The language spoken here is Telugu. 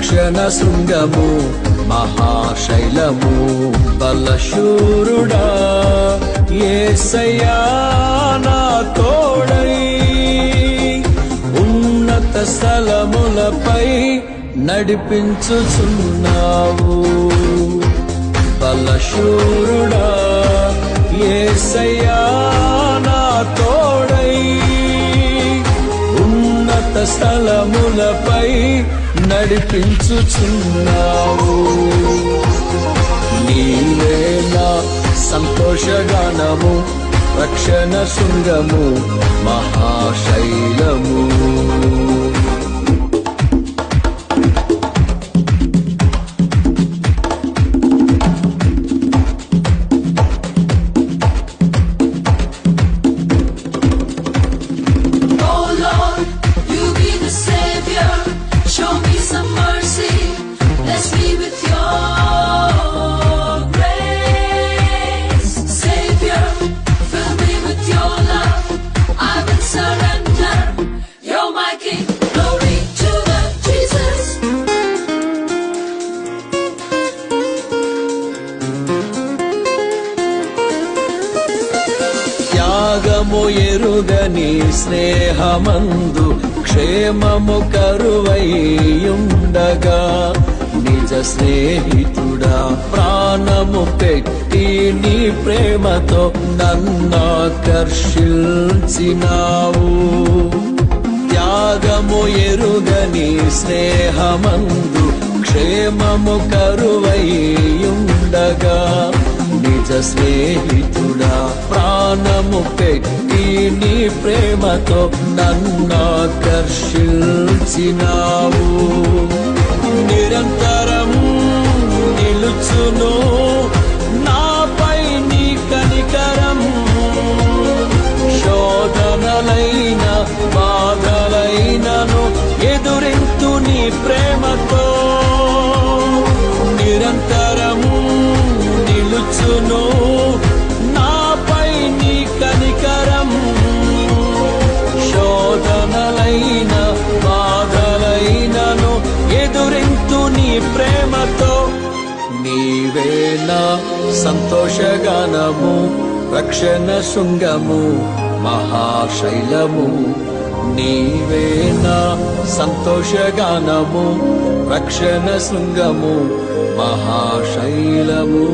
రక్షణ శృంగము మహాశైలము బలశూరుడా యేసయ్యా నా తోడై ఉన్నత స్థలములపై నడిపించుచున్నావు. బలశూరుడా యేసయ్యా నా తోడై ఉన్నత స్థలములపై నడిపించుచున్నావు. నీవే నా సంతోషగానము రక్షణ శృంగము మహాశైలము. త్యాగము ఎరుగని స్నేహమందు క్షేమము కరువైయుండగా నిజ స్నేహితుడా ప్రాణము పెట్టి నీ ప్రేమతో నన్నాకర్షించినావు. త్యాగము ఎరుగని స్నేహమందు క్షేమము కరువైయుండగా నిజ స్నేహితుడా ప్రాణము పెట్టి నీ ప్రేమతో నన్నాకర్షించినావు. నిరంతరం నిలుచును నాపై నీ కనికరం. శోధనలైన బాధలైనను ఎదురింతు నీ ప్రేమతో. నిరంతరము నిలుచును నాపై నీ కనికరం. శోధనలైన బాధలైనను ఎదురింతు నీ ప్రేమతో. నీవే నా సంతోషగానము రక్షణ శృంగము మహాశైలము. నీవే నా సంతోషగానము రక్షణ శృంగము మహాశైలము.